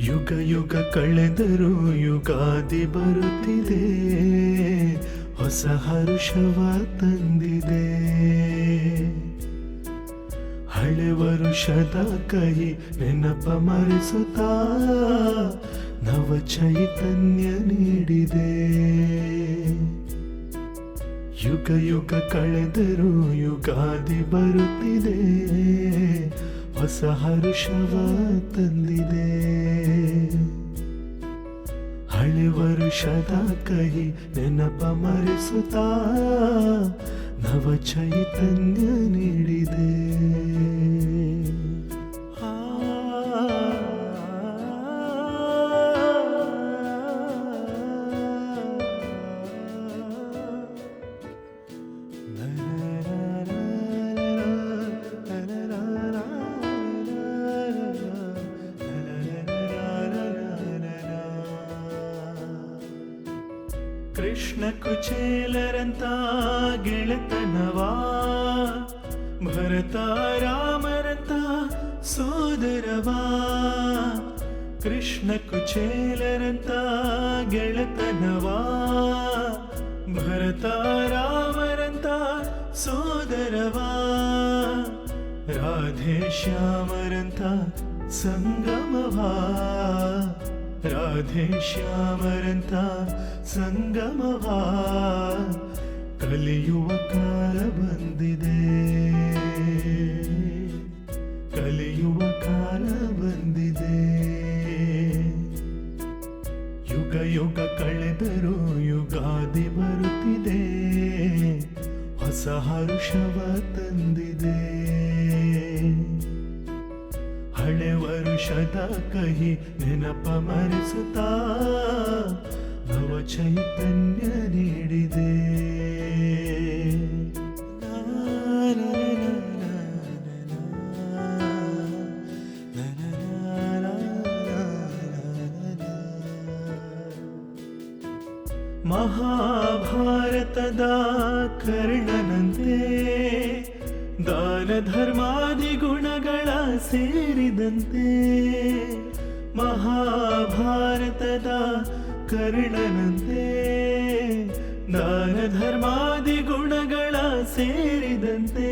ಯುಗ ಯುಗ ಕಳೆದರೂ ಯುಗಾದಿ ಬರುತ್ತಿದೆ, ಹೊಸ ಹರುಷವ ತಂದಿದೆ. ಹಳೆ ವರುಷದ ಕಹಿ ನೆನಪ ಮರೆಸುತ್ತಾ ನವ ಚೈತನ್ಯ ನೀಡಿದೆ. ಯುಗ ಯುಗ ಕಳೆದರೂ ಯುಗಾದಿ ಬರುತ್ತಿದೆ, ಹೊಸ ಹರುಷವ ತಂದಿದೆ. ಹಳೆ ವರುಷದ ಕಹಿ ನೆನಪ ಮರೆಸುತ್ತಾ ನವ ಚೈತನ್ಯ ನೀಡಿದೆ. ಕೃಷ್ಣ ಕುಚೇಲರಂತ ಗೆಳೆತನವಾ, ಭರತ ರಾಮರಂತ ಸೋದರವಾ. ಕೃಷ್ಣ ಕುಚೇಲರಂತ ಗೆಳೆತನವಾ, ಭರತ ರಾಮರಂತ ಸೋದರವಾ. ರಾಧೆ ಶ್ಯಾಮರಂತ ಸಂಗಮವಾ, ರಾಧೆ ಶ್ಯಾಮರಂತ ಸಂಗಮವಾ. ಕಲಿಯುವ ಕಾಲ ಬಂದಿದೆ, ಕಲಿಯುವ ಕಾಲ ಬಂದಿದೆ. ಯುಗ ಯುಗ ಕಳೆದರೂ ಯುಗಾದಿ ಬರುತ್ತಿದೆ, ಹೊಸ ಹರುಷವ ತಂದಿದೆ. ಹಳೆ ವರುಷದ ಕಹಿ ನೆನಪ ಮರೆಸುತ್ತಾ ನವ ಚೈತನ್ಯ ನೀಡಿದೆ. ಮಹಾಭಾರತದ ಕರ್ಣನಂತೆ ದಾನ ಧರ್ಮಾದಿ ಗುಣಗಳ ಸೇರಿದಂತೆ. ಮಹಾಭಾರತದ ಕರ್ಣನಂತೆ ದಾನ ಧರ್ಮಾದಿ ಗುಣಗಳ ಸೇರಿದಂತೆ.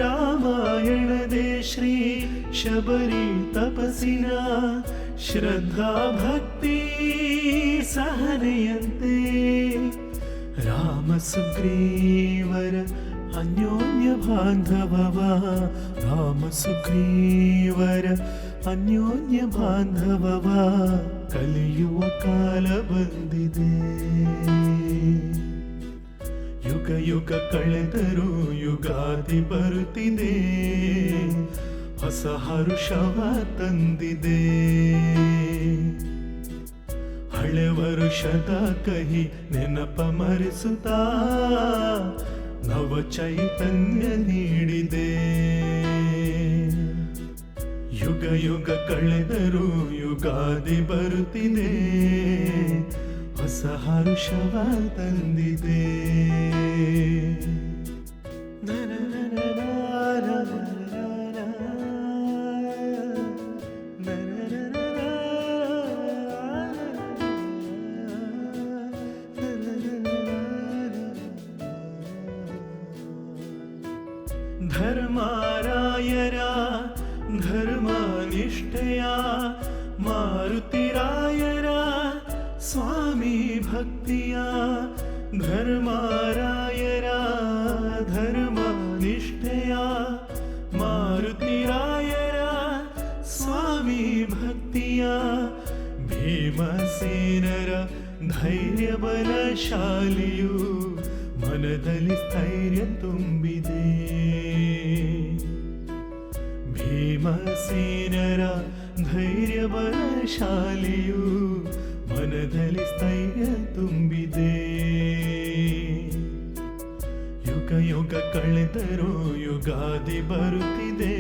ರಾಮಾಯಣದೇ ಶ್ರೀ ಶಬರಿ ತಪಸ್ಸಿನ ಶ್ರದ್ಧಾ ಭಕ್ತಿ ಸಹನೆಯಂತೆ. ರಾಮ ಸುಗ್ರೀವರ ಅನ್ಯೋನ್ಯ ಬಾಂಧವವ, ರಾಮ ಸುಗ್ರೀವರ ಅನ್ಯೋನ್ಯ ಬಾಂಧವವ. ಕಲಿಯುವ ಕಾಲ ಬಂದಿದೆ, ಯುಗ ಯುಗ ಕಳೆದರೂ ಯುಗಾದಿ ಬರುತ್ತಿದೆ, ಹೊಸ ಹರುಷವ ತಂದಿದೆ. ಹಳೆ ವರುಷದ ಕಹಿ ನೆನಪ ಮರೆಸುತ್ತಾ ನವ ಚೈತನ್ಯ ನೀಡಿದೆ. ಯುಗ ಯುಗ ಕಳೆದರೂ ಯುಗಾದಿ ಬರುತ್ತಿದೆ, ಹೊಸ ಹರುಷವ ತಂದಿದೆ. ಧರ್ಮಾರಾಯರ ಧರ್ಮನಿಷ್ಠೆಯ, ಮಾರುತಿರಾಯರ ಸ್ವಾಮಿ ಭಕ್ತಿಯ. ಧರ್ಮಾರಾಯರ ಧರ್ಮನಿಷ್ಠೆಯ, ಮಾರುತಿರಾಯರ ಸ್ವಾಮಿ ಭಕ್ತಿಯ. ಭೀಮಸೇನರ ಧೈರ್ಯ ಬಲಶಾಲಿಯು, ಮನದಲ್ಲಿ ಸ್ಥೈರ್ಯ ತುಂಬಿದೆ. ಭೀಮಸೇನರ ಧೈರ್ಯ ಬಲಶಾಲಿಯು, ಮನದಲ್ಲಿ ಸ್ಥೈರ್ಯ ತುಂಬಿದೆ. ಯುಗ ಯುಗ ಕಳೆದರೂ ಯುಗಾದಿ ಬರುತ್ತಿದೆ,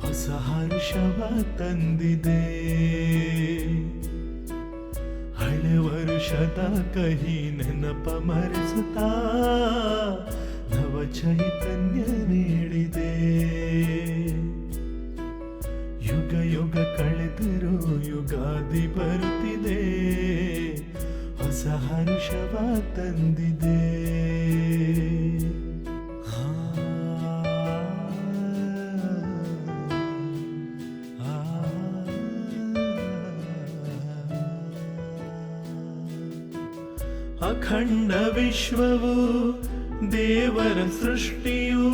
ಹೊಸ ಹರ್ಷವ ತಂದಿದೆ. ಹಳೆ ವರುಷದ ಕಹಿ ನೆನಪ ಮರೆಸುತ್ತಾ ನವ ಚೈತನ್ಯ ನೀಡಿದೆ. ಯುಗ ಯುಗ ಅಖಂಡ ವಿಶ್ವವು ದೇವರ ಸೃಷ್ಟಿಯು,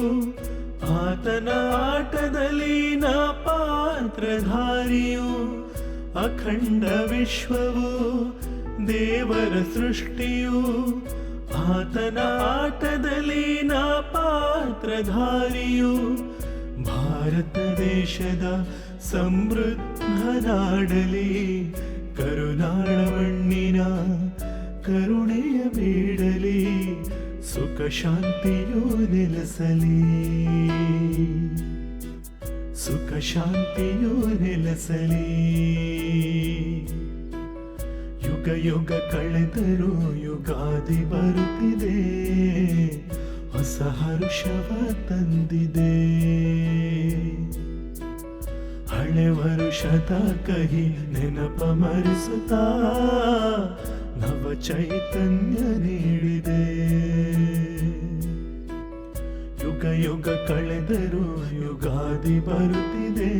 ಆತನ ಆಟದಲ್ಲಿ ನಾ ಪಾತ್ರಧಾರಿಯು. ಅಖಂಡ ವಿಶ್ವವು ದೇವರ ಸೃಷ್ಟಿಯು, ಆತನ ಆಟದಲ್ಲಿ ನಾ ಪಾತ್ರಧಾರಿಯು. ಭಾರತ ದೇಶದ ಸಮೃದ್ಧ ನಾಡಲಿ, ಕರುನಾಡ ಮಣ್ಣಿನ ಕರುಣೆಯ ಬೇಡಲಿ, ಸುಖ ಶಾಂತಿಯು ನೆಲೆಸಲಿ, ಸುಖ ಶಾಂತಿಯು ನೆಲೆಸಲಿ. ಯುಗ ಯುಗ ಕಳೆದರೂ ಯುಗಾದಿ ಬರುತ್ತಿದೆ, ಹೊಸ ಹರುಷವ ತಂದಿದೆ. ಹಳೆ ವರುಷದ ಕಹಿ ನೆನಪ ಮರೆಸುತ್ತಾ ನವ ಚೈತನ್ಯ ನೀಡಿದೆ. ಯುಗ ಯುಗ ಕಳೆದರೂ ಯುಗಾದಿ ಬರುತ್ತಿದೆ,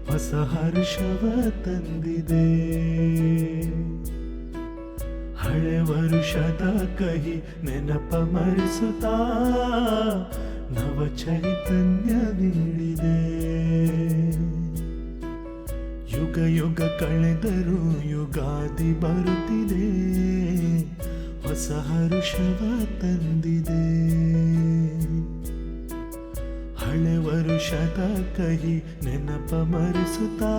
ಹೊಸ ಹರ್ಷವ ತಂದಿದೆ. ಹಳೆ ವರುಷದ ಕಹಿ ನೆನಪ ಮರೆಸುತ್ತಾ ನವ ಚೈತನ್ಯ ನೀಡಿದೆ. ಯುಗ ಯುಗ ಕಳೆದರೂ ಯುಗಾದಿ ಬರುತ್ತಿದೆ, ಹೊಸ ಹರುಷವ ತಂದಿದೆ. ಹಳೆ ವರುಷದ ಕಹಿ ನೆನಪ ಮರೆಸುತ್ತಾ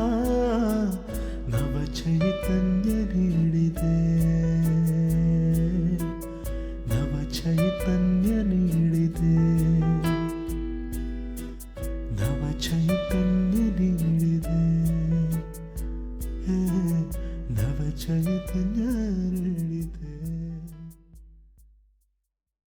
ನವ ಚೈತನ್ಯ ನೀಡಿದೆ, ನವ ಚೈತನ್ಯ ನೀಡಿದೆ, ನವ ಚೈತನ್ಯ ನೀಡಿದೆ, ನವ ಚೈತನ್ಯ